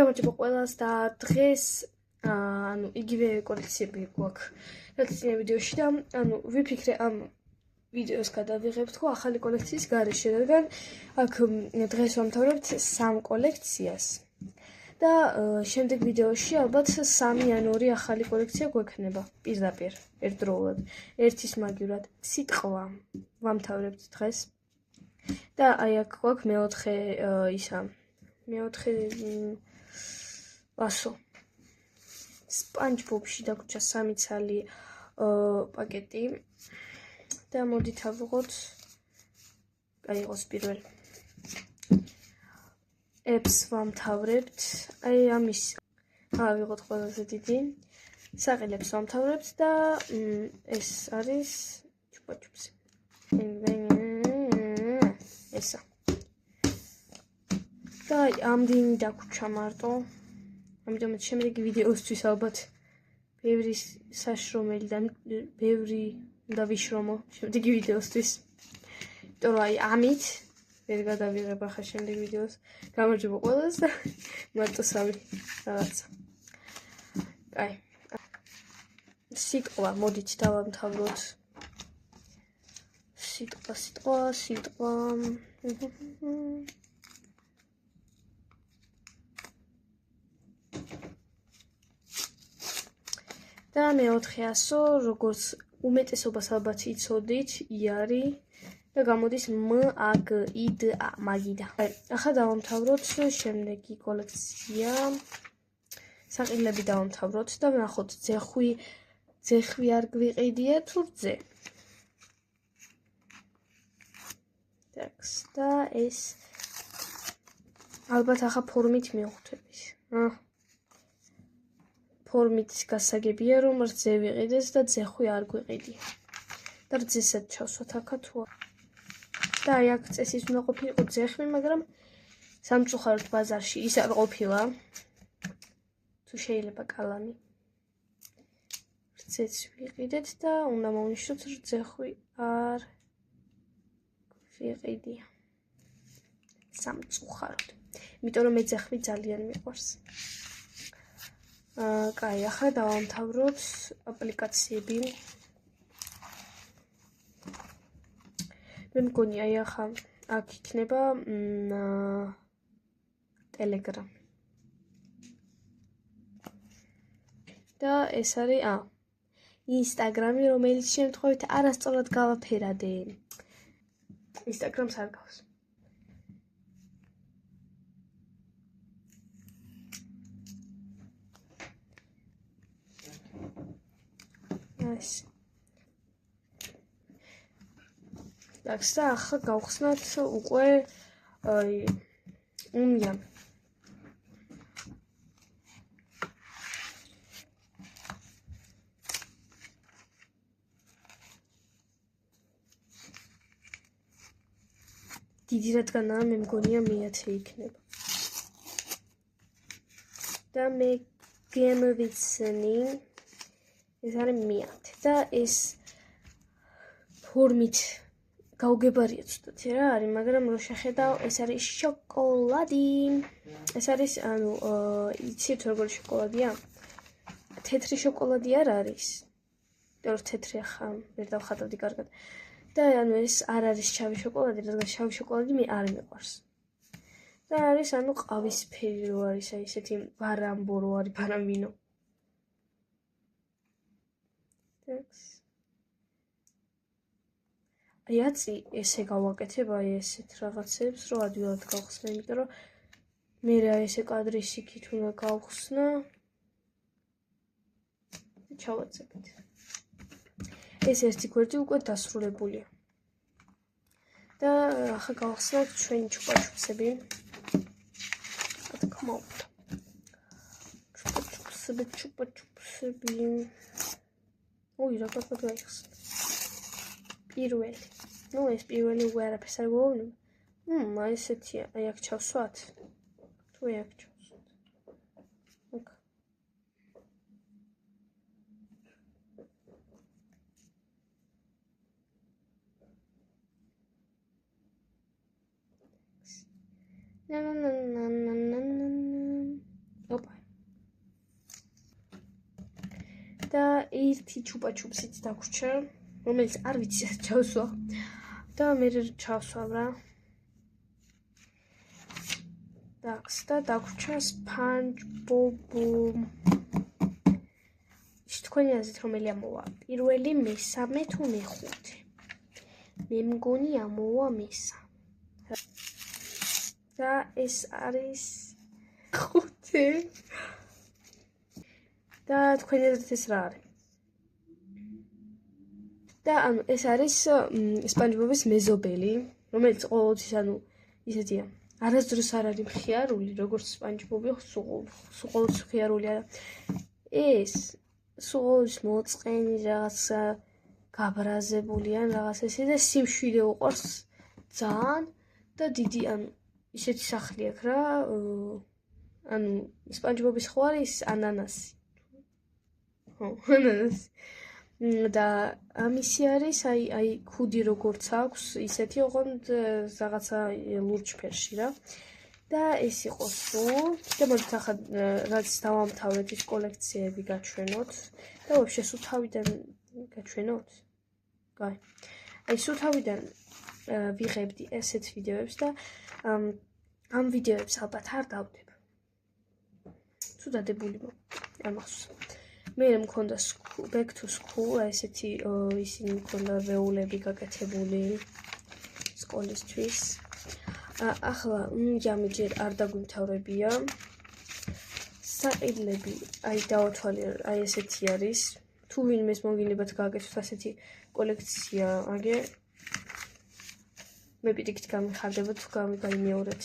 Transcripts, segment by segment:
გამარჯობა ყველას და დღეს იგივე კოლექციები გვაქვს რაც წინა ვიდეოში და ვიფიქრე ამ ვიდეოს გადავიღებ თქო ახალი კოლექციის გარეშე, რადგან აქ დღეს ვამთავრებთ 3 კოლექციას და შემდეგ ვიდეოში ალბათ 3 ან 2 ახალი კოლექცია გვექნება პირდაპირ ერთდროულად ერთის მაგივრად სიტყვა ვამთავრებთ დღეს და აი აქ გვაქვს მეოთხე ასო SpongeBob-ში დაგვრჩა 3 ცალი პაკეტი და მოდით ავიღოთ აი იყოს პირველი Apps ვამთავრებთ აი ამის ავიღოთ ყველაზე დიდი საყელებს ვამთავრებთ და ეს არის ჩუპა-ჩუპსი ესა და ამდენი დაგვრჩა მარტო ამიტომ შემდეგი ვიდეოსთვის ალბათ ბევრი საშრომელი და ბევრი და ვიშრომო შემდეგი ვიდეოსთვის იმიტომ რომ აი ამით ვერ გადავიღებ ახლა შემდეგ ვიდეოს გამარჯობა ყველას და მარტოსავი რაღაცა აი სიტყვა მოდით დავამთავროთ სიტყვა და მეოთხე ასო როგორც უმეტესობას ალბათ იცოდით იარი და გამოდის მაგიდა მაგიდა ახლა დავამთავროთ შემდეგი კოლექცია საყიდლები დავამთავროთ და ვნახოთ ძეხვი არ გვიყიდია თუ რძე და ეს ალბათ ახლა ფორმით მივხვდებით ფორმით გასაგებია რომ რძე ვიყიდეს და ძეხვი არ გვიყიდია და რძესაც ჩავსვათ აქა თუ და აი აქ წესის უნდა ყოფილიყო ძეხვი მაგრამ სამწუხაროდ ბაზარში ის არ ყოფილა თუ შეიძლება კალამი რძეც ვიყიდეთ და უნდა მოვნიშნოთ რომ ძეხვი არ ვიყიდია სამწუხაროდ იმიტომ რომ მე ძეხვი ძალიან მიყვარს კაი ახლა დავამთავროთ აპლიკაციები მე მგონი აი ახლა აქ იქნება Telegram და ეს არის Instagram-ი რომელიც შემთხვევით არასწორად გავაფერადე Instagram-ს არ გავს ეს და ახლა გავხსნათ უკვე უმია დიდი რადგანაა მე მგონია მე-10 იქნება და მე გემოვიცნი ეს არის მე-10 და ეს ფორმით გაუგებარია ცუდად რა არის მაგრამ რო შეხედავ ეს არის შოკოლადი ეს არის იცით როგორი შოკოლადია თეთრი შოკოლადი არ არის რომ თეთრი ახლა ვერ დავხატავდი კარგად და ეს არ არის შავი შოკოლადი რადგან შავი შოკოლადი მე არ მიყვარს და არის ყავისფერი რო არის აი ესეთი ბარამბო რო არის ბარამბინო აიცი ესე გავაკეთებ აი ესეთ რაღაცებს რომ ადვილად გავხსნა იმიტომ რომ მე რა ესე კადრის იქით უნდა გავხსნა ჩავაწევით ეს ერთი გვერდი უკვე დასრულებულია და ახლა გავხსნათ ჩვენი ჩუპა-ჩუპსები თქმა უნდა ჩუპა-ჩუპსები ოი რა კარგად გაიხსნა პირველი ეს პირველი უკვე არაფერს არ გვეუბნება აი ესეთია აი აქ ჩავსვათ თუ აი აქ ჩავსვათ ოკ და ერთი ჩუპაჩუპსიც დაგვრჩა, რომელიც არ ვიცი ეს ჩავსვა და მე ჩავსვავ რა. დაგს და დაგვრჩა SpongeBob. თქვენი აზრით რომელი ამოვა? პირველი, მესამე თუ მეხუთე? მე მგონი ამოვა მესამე. და ეს არის ხუთი. და თქვენი აზრით ეს რა არის? და ანუ ეს არის SpongeBob-ის მეზობელი, რომელიც ყოველთვის ანუ ისეთია. არასდროს არ არის მხიარული, როგორც SpongeBob-ი, სულ მხიარულია. ეს სულ მოწყენი რაღაცა გაბრაზებული ან რაღაც ესე და სიმშვიდე უყურს ძალიან და დიდი ანუ ისეთი სახლი აქვს რა. ანუ SpongeBob-ის ხო არის ანანასი. ხო, ანანასი. და ამისი არის აი ქუდი როგორც აქვს, ისეთი ოღონდ რაღაცა ლურჯფერში რა. და ეს იყო სულ. და მოდით ახლა რაც დავამთავრეთ ის კოლექციები გაჩვენოთ და ვაფშე სულ თავიდან გაჩვენოთ. კაი. აი სულ თავიდან ვიღებდი ესეთ ვიდეოებს და ამ ვიდეოებს ალბათ არ დავდებ. თუ დადებული არ მახსოვს. მე მქონდა back to school, ესეთი ისინი მქონდა რეულები გაკეთებული სკოლისთვის. ახლა ჯერ არ დაგვიმთავრებია. საყიდლები აი დავათვალე, აი ესეთი არის. თუ ვინმეს მოგინებათ გააკეთოთ ასეთი კოლექცია, აგე მე პირიქით გამიხარდება თუ გამიგაიმეორეთ.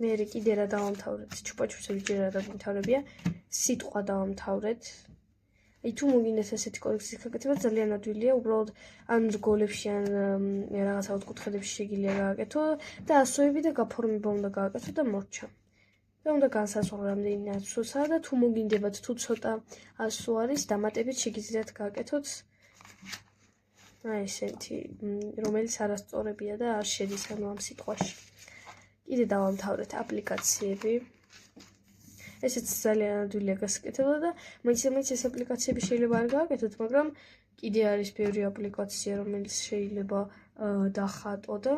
მე კიდე რა დავამთავრეთ, ჩუპაჩუპსები ჯერ რა დაგვიმთავრებია, სიტყვა დავამთავრეთ. აი თუ მოგინდათ ასეთი კოლექციის გაკეთება ძალიან ადვილია, უბრალოდ ან რგოლებში ან რაღაცა ოთხკუთხედებში შეგიძლია გააკეთო და ასოები და გაფორმება უნდა გააკეთო და მორჩა. და უნდა განსაზღვრო რამდენი ასოა და თუ მოგინდებათ თუ ცოტა ასო არის, დამატებით შეგიძლიათ გააკეთოთ. აი ესეთი, რომელიც არასწორებია და არ შედის ანუ ამ სიტყვაში. კიდე დავამთავრეთ აპლიკაციები. ესეც ძალიან ადვილია გასაკეთება და მაინც ეს აპლიკაციები შეიძლება არ გააკეთოთ, მაგრამ კიდე არის ბევრი აპლიკაცია, რომელიც შეიძლება დახატო და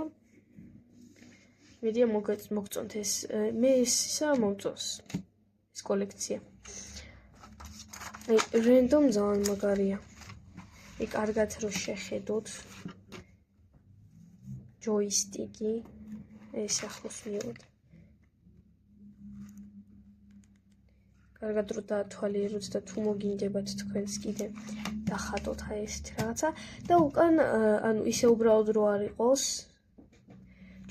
მედია მოგწონთ ეს. მე ისა მომწონს ეს კოლექცია. აი რენდომ ძალიან მაგარია. აი კარგად რო შეხედოთ. ჯოისტიკი ეს ახლოს მივод. კარგად რო დაათვალიეროთ და თუ მოგინდებათ თქვენს კიდე დახატოთ აი ესეთი რაღაცა და უკან ანუ ისე უბრალოდ რო არ იყოს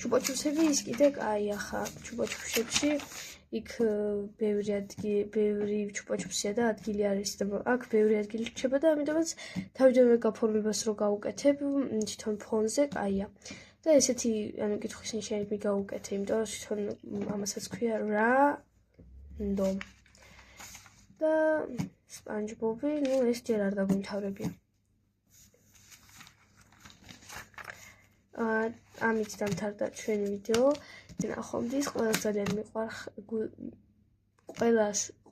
ჩუპაჩუპსები ის კიდე კაია ხა ჩუპაჩუპსებში იქ ბევრი ჩუპაჩუპსია და ადგილი არის და აქ ბევრი ადგილი რჩება და ამიტომაც თავიდანვე გაფორმებას რო გავუკეთებ თვითონ ფონზე კაია და ესეთი ანუ კითხვის ნიშანები გავუკეთე იმიტომ რომ თვითონ ამასაც ქვია random და SpongeBob-ი, ну ეს ჯერ არ დაგვიმთავრებია. ამით დამთავრდა ჩვენი ვიდეო. ნახვამდის ყველა ძალიან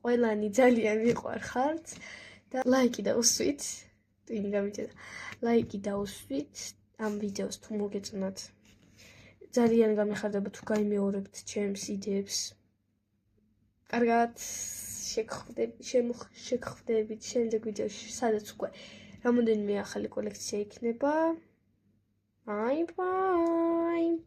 ყველანი ძალიან მიყვარხართ და ლაიკი დაუსვით. ტვინი გამიჭედა. ლაიკი დაუსვით ამ ვიდეოს თუ მოგეწონათ. ძალიან გამიხარდება თუ გაიმეორებთ ჩემს იდეებს. კარგად შეგხვდებით შემდეგ ვიდეოში, სადაც უკვე რამოდენიმე ახალი კოლექცია იქნება. Bye bye.